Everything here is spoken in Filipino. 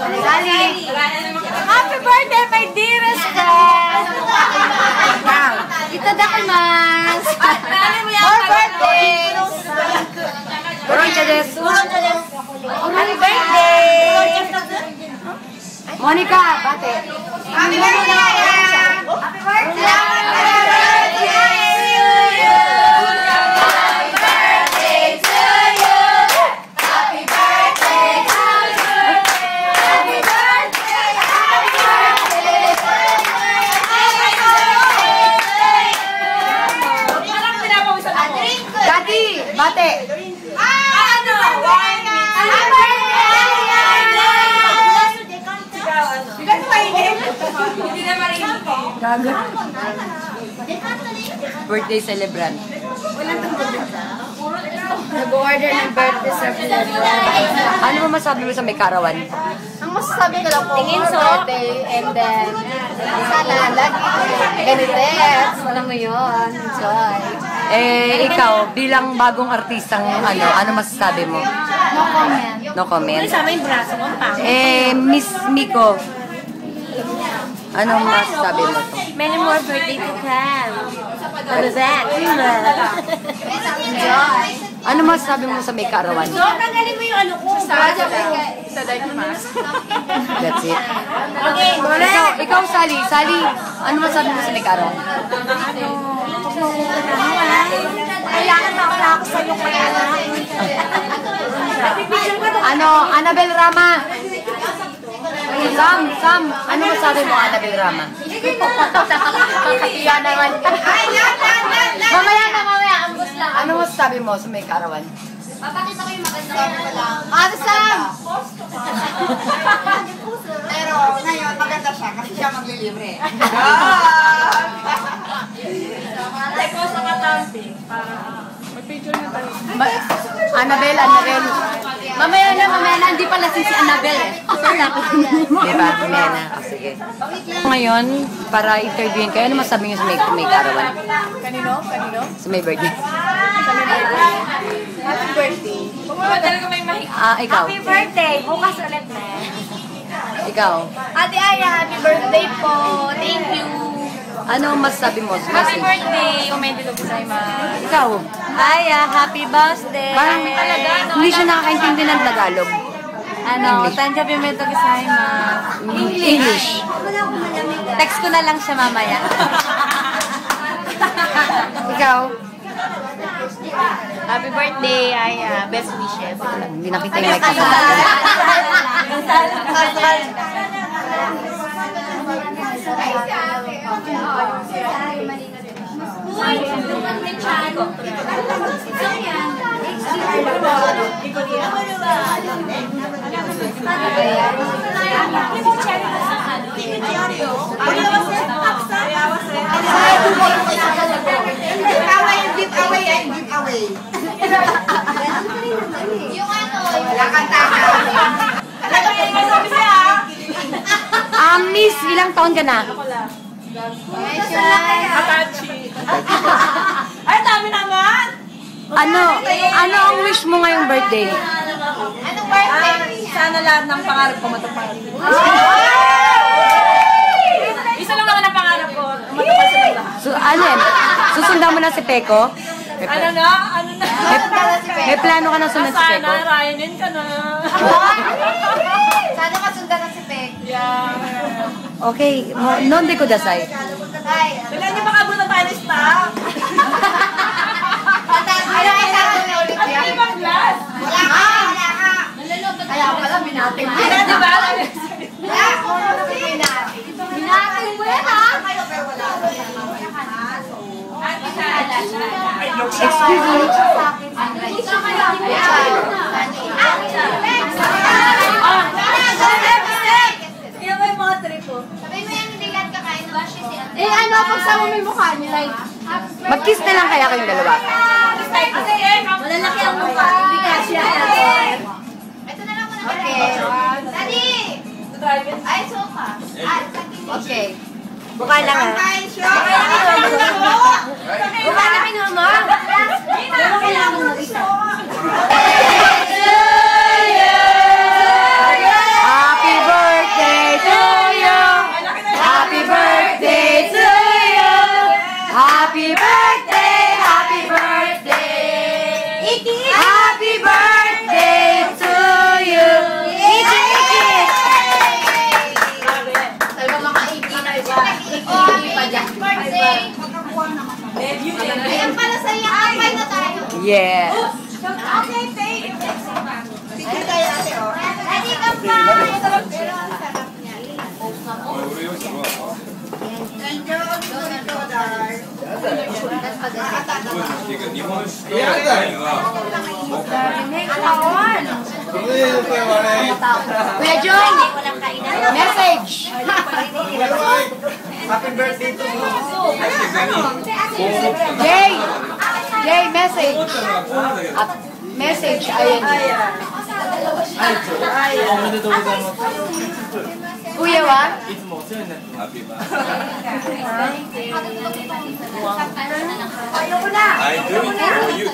Sally! Happy birthday, my dearest friend! Itadakimasu! More birthdays! Happy birthday! Monica, bate! Happy birthday! Happy birthday! Bate! Ano? Birthday celebrant. Nag-order ng birthday celebrant. Ano mo masabi mo sa may karawan? Ang masasabi ko lang po, birthday, and then, sana lagi ganitets. Alam mo yun, enjoy. Ikaw, bilang bagong artistang ano masasabi mo? No comment. No comment? Sama yung braso mo, Miss Miko, anong masasabi mo? Many more birthday to come. Ano that? Enjoy. Ano masasabi mo sa may karawan? So, tanggalin mo yung ano ko. That's it. Okay, Ikaw, Sally. Sally, ano masasabi mo sa may karawan? kailangan na ako sa iyo kaya na. Annabel Rama. Sam, ano masabi mo, Annabel Rama? Kaya naman. Mamaya. Ambos lang. Ano masasabi mo sa may karawan? Papakita ko yung maganda. Ate Sam! Pero ngayon, maganda siya kasi siya maglilibre. Teko sa katampi. Annabel. Mamaya na. Hindi pala si Annabel eh. Diba? Mamaya na. Sige. Ngayon, para interviewin kayo, ano masabi niyo sa may karawan? Kanino? Sa may birthday? Happy birthday. Talaga may Ikaw. Happy birthday! Bukas ulit na. Ikaw. Ate Aya, happy birthday po. Thank you. Ano masasabi mo? Happy birthday. Umedi gozaimasu. Ikaw. Aya, happy birthday. Parang hindi siya nakakaintindi ng Tagalog. English. Tanjabi meto gozaimasu. English. Text ko na lang siya mamaya. Ikaw. Happy birthday, Aya. Best wishes. Hindi nakita yung mic ko. Giveaway. Yung ano, Miss, ilang taon ka na? Ay, dami naman! Ano ang wish mo ngayong birthday? Anong birthday? Sana lahat ng pangarap ko matupad. Isa lang naman ang pangarap ko. Matupad sa lahat. So, ano yan? Susundan mo na si Peko? Ano na? May plano ka na sundan si Peko? Sana, Ryanin ka na. Sana masundan na si Peg. Okay, non de kudasai. Kailan niyo makabutan tayo ng staff? Ano yung ibang glass? Wala ka. Kaya pala, minating mo. Di ba? Minating mo yan, ha? Excuse me. Yan mo yung mga trip po. Sabihin mo yan, hindi lahat kakain ng bashi si Ate. Ano, pagsama mo yung mukha niyo, like, Mag-kiss na lang kaya kayong dalawa. malalaki ang mukha. Hindi kasi Ito na lang muna. Okay. Daddy! Ay, sofa. Okay. Buka lang ha. Kain siya. Mukha na pinama. Kailangan mo Happy birthday! Happy birthday to you! Talaga makaiki na iba. Iki pa dyan. Birthday! Ayan pala sa iyo. Kapay na tayo. Yes! Okay, thank you. Sige tayo ate, oh. Daddy, kapay! Pero ang sarap niya. Thank you. Ito, darling. 日本酒とワインは Kuya John! Message! Happy birthday to you. Jay! Jay, message! Message, ayan. Kuya wa? いつもお世話になってます。 Happy birthday. I do it for you.